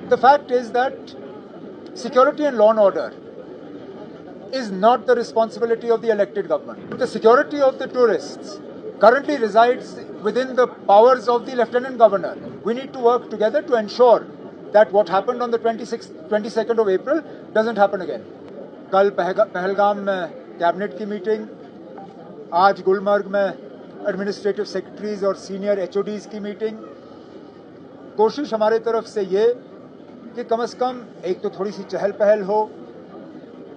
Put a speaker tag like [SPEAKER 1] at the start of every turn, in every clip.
[SPEAKER 1] The fact is that security and law and order is not the responsibility of the elected government. The security of the tourists currently resides within the powers of the Lieutenant Governor. We need to work together to ensure that what happened on the 22nd of April doesn't happen again. कल पहलगाम में cabinet की meeting, आज गुलमर्ग में administrative secretaries और senior HODs की meeting. कोशिश हमारे तरफ से ये कि कम से कम एक तो थोड़ी सी चहल पहल हो,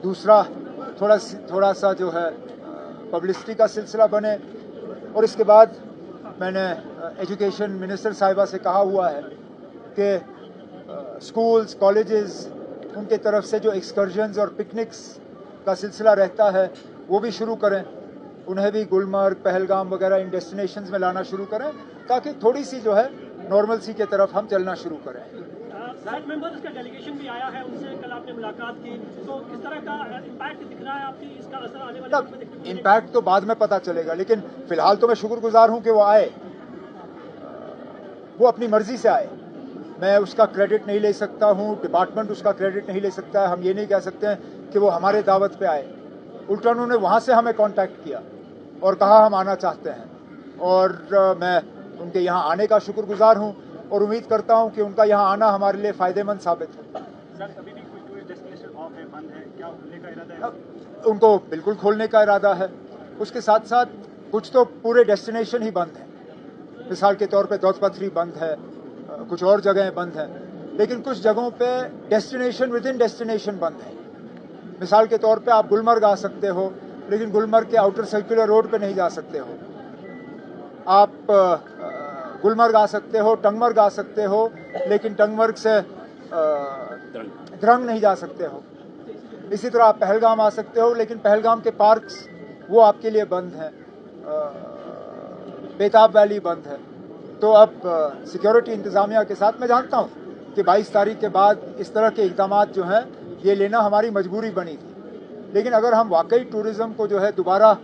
[SPEAKER 1] दूसरा थोड़ा सा जो है पब्लिसिटी का सिलसिला बने, और इसके बाद मैंने एजुकेशन मिनिस्टर साहिबा से कहा हुआ है कि स्कूल्स कॉलेजेस उनके तरफ से जो एक्सकर्जन्स और पिकनिक्स का सिलसिला रहता है वो भी शुरू करें, उन्हें भी गुलमर्ग पहलगाम वगैरह इन डेस्टिनेशंस में लाना शुरू करें ताकि थोड़ी सी जो है नॉर्मल सी के तरफ हम चलना शुरू करें।
[SPEAKER 2] मेंबर्स का डेलीगेशन भी आया है, उनसे कल आपने मुलाकात की, तो किस तरह का इम्पैक्ट दिख रहा है आपकी, इसका असर आने वाले वक्त में देखने को मिलेगा?
[SPEAKER 1] इम्पैक्ट तो बाद में पता चलेगा, लेकिन फिलहाल तो मैं शुक्रगुजार हूं कि वो आए, वो अपनी मर्जी से आए। मैं उसका क्रेडिट नहीं ले सकता हूं, डिपार्टमेंट उसका क्रेडिट नहीं ले सकता है। हम ये नहीं कह सकते हैं कि वो हमारे दावत पे आए, उल्टा उन्होंने वहां से हमें कांटेक्ट किया और कहा हम आना चाहते हैं, और मैं उनके यहाँ आने का शुक्रगुजार हूं और उम्मीद करता हूं कि उनका यहाँ आना हमारे लिए फायदेमंद साबित हो।
[SPEAKER 2] सर, अभी भी कोई टूरिस्ट डेस्टिनेशन ऑफ है, बंद है, क्या खोलने का इरादा है?
[SPEAKER 1] उनको बिल्कुल खोलने का इरादा है। उसके साथ साथ कुछ तो पूरे डेस्टिनेशन ही बंद हैं। मिसाल के तौर पे दौलतपथरी बंद है, कुछ और जगहें बंद हैं, लेकिन कुछ जगहों पे डेस्टिनेशन विद इन डेस्टिनेशन बंद है। मिसाल के तौर पे आप गुलमर्ग आ सकते हो, लेकिन गुलमर्ग के आउटर सर्कुलर रोड पे नहीं जा सकते हो। आप गुलमर्ग आ सकते हो, टंगमर्ग आ सकते हो, लेकिन टंगमर्ग से द्रंग नहीं जा सकते हो। इसी तरह आप पहलगाम आ सकते हो, लेकिन पहलगाम के पार्क्स वो आपके लिए बंद हैं। बेताब वैली बंद है। तो अब सिक्योरिटी इंतजामिया के साथ मैं जानता हूँ कि 22 तारीख के बाद इस तरह के इक़दाम जो हैं ये लेना हमारी मजबूरी बनी थी, लेकिन अगर हम वाकई टूरिज़्म को जो है दोबारा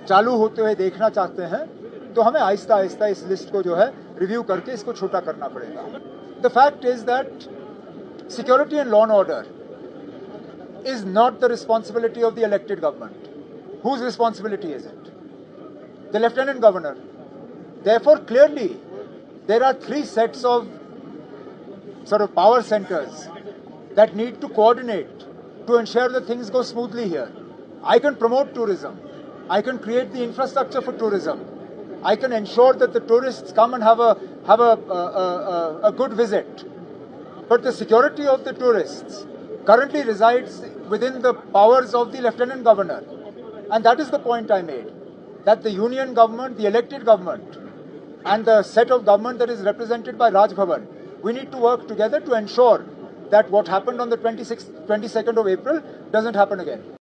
[SPEAKER 1] चालू होते हुए देखना चाहते हैं तो हमें आहिस्ता आहिस्ता इस लिस्ट को जो है रिव्यू करके इसको छोटा करना पड़ेगा। The fact is that security and law and order is not the responsibility of the elected government. Whose responsibility is it? The Lieutenant Governor. Therefore, clearly, there are three sets of sort of power centers that need to coordinate to ensure that things go smoothly here. I can promote tourism. I can create the infrastructure for tourism. I can ensure that the tourists come and have a good visit. But the security of the tourists currently resides within the powers of the Lieutenant Governor. And that is the point I made, that the union government, the elected government, and the set of government that is represented by Raj Bhavan, we need to work together to ensure that what happened on the 22nd of April doesn't happen again.